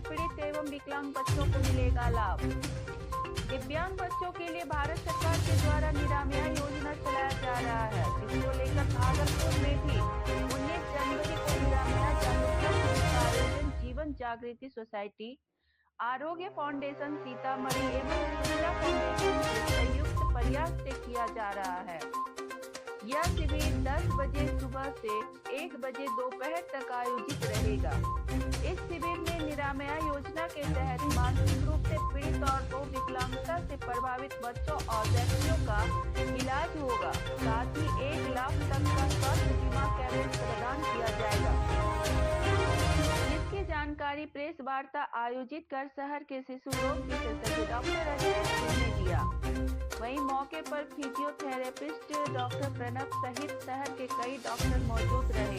पीड़ित एवं विकलांग बच्चों को मिलेगा लाभ। दिव्यांग बच्चों के लिए भारत सरकार के द्वारा निरामया योजना चलाया जा रहा है, जिसको लेकर भागलपुर में भी 19 जनवरी को निरामया जागरूकता शिविर का आयोजन जीवन जागृति सोसाइटी, आरोग्य फाउंडेशन सीतामढ़ी एवं सुजला फाउंडेशन के संयुक्त प्रयास से किया जा रहा है। यह शिविर 10 बजे सुबह से 1 बजे दोपहर तक आयोजित रहेगा। इस शिविर में निरामया योजना के तहत मानसिक रूप से पीड़ित और विकलांगता से प्रभावित बच्चों और व्यक्तियों का इलाज होगा। साथ ही 1 लाख तक का स्वास्थ्य बीमा कवरेज प्रदान किया जाएगा। इसकी जानकारी प्रेस वार्ता आयोजित कर शहर के शिशु रोग विशेषज्ञ डॉक्टर अजय सिंह ने दिया। वहीं मौके पर फिजियोथेरेपिस्ट डॉक्टर प्रणब सहित शहर के कई डॉक्टर मौजूद रहे।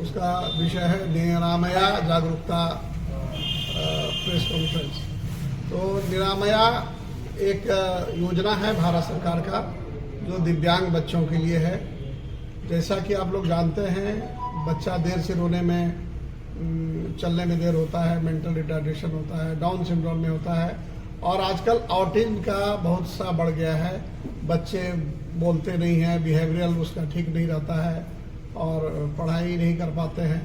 उसका विषय है निरामया जागरूकता प्रेस कॉन्फ्रेंस। तो निरामया एक योजना है भारत सरकार का जो दिव्यांग बच्चों के लिए है। जैसा कि आप लोग जानते हैं, बच्चा देर से रोने में, चलने में देर होता है, मेंटल रिटार्डेशन होता है, डाउन सिंड्रोम में होता है, और आजकल ऑटिज्म का बहुत सा बढ़ गया है। बच्चे बोलते नहीं हैं, बिहेवियरल उसका ठीक नहीं रहता है और पढ़ाई नहीं कर पाते हैं।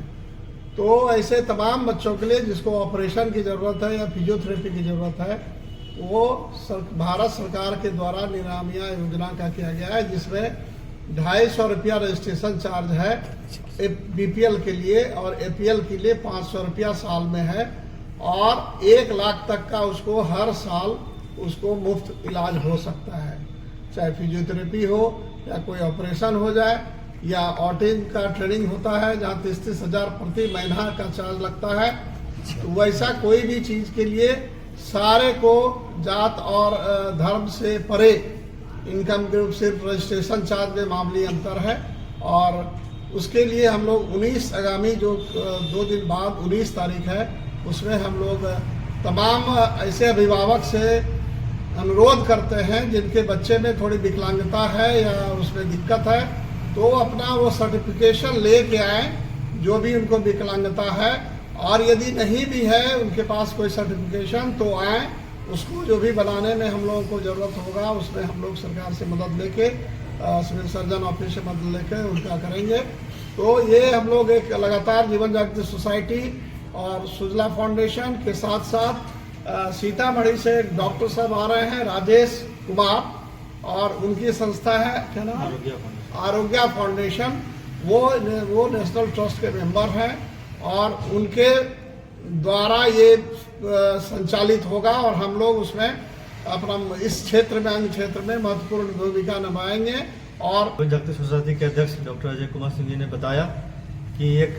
तो ऐसे तमाम बच्चों के लिए जिसको ऑपरेशन की ज़रूरत है या फिजियोथेरेपी की ज़रूरत है, वो भारत सरकार के द्वारा निरामया योजना का किया गया है, जिसमें 250 रुपया रजिस्ट्रेशन चार्ज है बीपीएल के लिए, और एपीएल के लिए 500 रुपया साल में है, और 1 लाख तक का उसको हर साल उसको मुफ्त इलाज हो सकता है। चाहे फिजियोथेरेपी हो या कोई ऑपरेशन हो जाए, या ऑटिज्म का ट्रेनिंग होता है जहाँ 30-30 हज़ार प्रति महीना का चार्ज लगता है। तो वैसा कोई भी चीज़ के लिए सारे को जात और धर्म से परे इनकम ग्रुप सिर्फ रजिस्ट्रेशन चार्ज में मामूली अंतर है। और उसके लिए हम लोग 19 आगामी जो 2 दिन बाद 19 तारीख है, उसमें हम लोग तमाम ऐसे अभिभावक से अनुरोध करते हैं जिनके बच्चे में थोड़ी विकलांगता है या उसमें दिक्कत है, तो अपना वो सर्टिफिकेशन लेके आए जो भी उनको विकलांगता है, और यदि नहीं भी है उनके पास कोई सर्टिफिकेशन तो आए, उसको जो भी बनाने में हम लोगों को ज़रूरत होगा उसमें हम लोग सरकार से मदद लेके, सिविल सर्जन ऑफिस से मदद लेके उनका करेंगे। तो ये हम लोग एक लगातार जीवन जागृति सोसाइटी और सुजला फाउंडेशन के साथ साथ सीतामढ़ी से डॉक्टर साहब आ रहे हैं, राजेश कुमार, और उनकी संस्था है क्या नाम, आरोग्य फाउंडेशन। वो नेशनल ट्रस्ट के मेंबर हैं और उनके द्वारा ये संचालित होगा, और हम लोग उसमें अपना इस क्षेत्र में, अंग क्षेत्र में महत्वपूर्ण भूमिका निभाएंगे। और जागृति सोसाइटी के अध्यक्ष डॉक्टर अजय कुमार सिंह जी ने बताया कि एक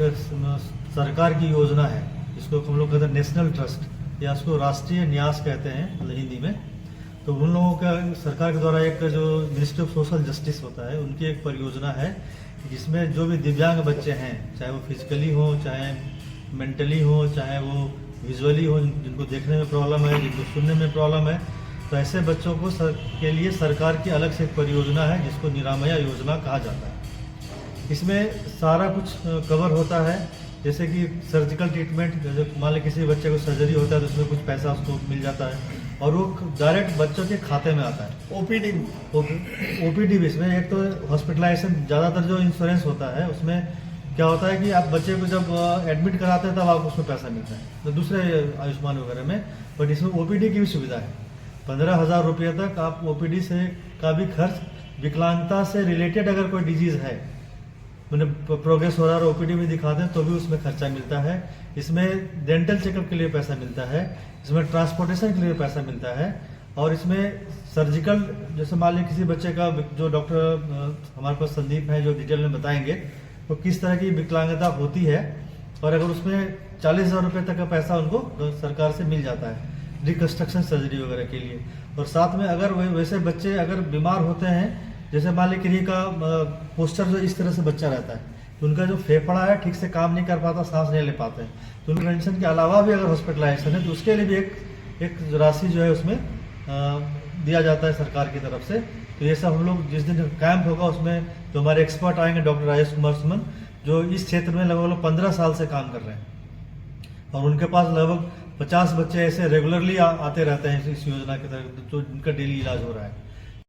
सरकार की योजना है जिसको हम लोग कहते हैं नेशनल ट्रस्ट, या उसको राष्ट्रीय न्यास कहते हैं हिंदी में। तो उन लोगों का सरकार के द्वारा एक जो मिनिस्ट्री ऑफ सोशल जस्टिस होता है, उनकी एक परियोजना है जिसमें जो भी दिव्यांग बच्चे हैं, चाहे वो फिजिकली हो, चाहे मेंटली हो, चाहे वो विजुअली हो, जिनको देखने में प्रॉब्लम है, जिनको सुनने में प्रॉब्लम है, तो ऐसे बच्चों को के लिए सरकार की अलग से एक परियोजना है जिसको निरामया योजना कहा जाता है। इसमें सारा कुछ कवर होता है, जैसे कि सर्जिकल ट्रीटमेंट, जैसे मान लीजिए किसी बच्चे को सर्जरी होता है तो उसमें कुछ पैसा उसको मिल जाता है, और वो डायरेक्ट बच्चों के खाते में आता है। ओपीडी भी इसमें, एक तो हॉस्पिटलाइजेशन, ज़्यादातर जो इंश्योरेंस होता है उसमें क्या होता है कि आप बच्चे को जब एडमिट कराते हैं तब आपको उसमें पैसा मिलता है, तो दूसरे आयुष्मान वगैरह में। बट इसमें ओपीडी की भी सुविधा है, 15,000 रुपये तक आप ओपीडी से का भी खर्च, विकलांगता से रिलेटेड अगर कोई डिजीज़ है, मैंने प्रोग्रेस हो रहा है, ओपीडी में दिखाते हैं तो भी उसमें खर्चा मिलता है। इसमें डेंटल चेकअप के लिए पैसा मिलता है, इसमें ट्रांसपोर्टेशन के लिए पैसा मिलता है, और इसमें सर्जिकल, जैसे मान लीजिए किसी बच्चे का, जो डॉक्टर हमारे पास संदीप है जो डिटेल में बताएंगे तो किस तरह की विकलांगता होती है, और अगर उसमें 40,000 रुपये तक का पैसा उनको सरकार से मिल जाता है रिकन्स्ट्रक्शन सर्जरी वगैरह के लिए। और साथ में अगर वैसे बच्चे अगर बीमार होते हैं, जैसे मान लीजिए किसी का पोस्चर जो इस तरह से बच्चा रहता है, तो उनका जो फेफड़ा है ठीक से काम नहीं कर पाता, सांस नहीं ले पाते, तो उनके मेडिसिन के अलावा भी अगर हॉस्पिटलाइजेशन है तो उसके लिए भी एक राशि जो है उसमें दिया जाता है सरकार की तरफ से। तो ये सब हम लोग जिस दिन कैंप होगा उसमें जो हमारे एक्सपर्ट आएंगे, डॉक्टर राजेश कुमार सुमन, जो इस क्षेत्र में लगभग 15 साल से काम कर रहे हैं, और उनके पास लगभग 50 बच्चे ऐसे रेगुलरली आते रहते हैं इस योजना के तहत, तो इनका डेली इलाज हो रहा है।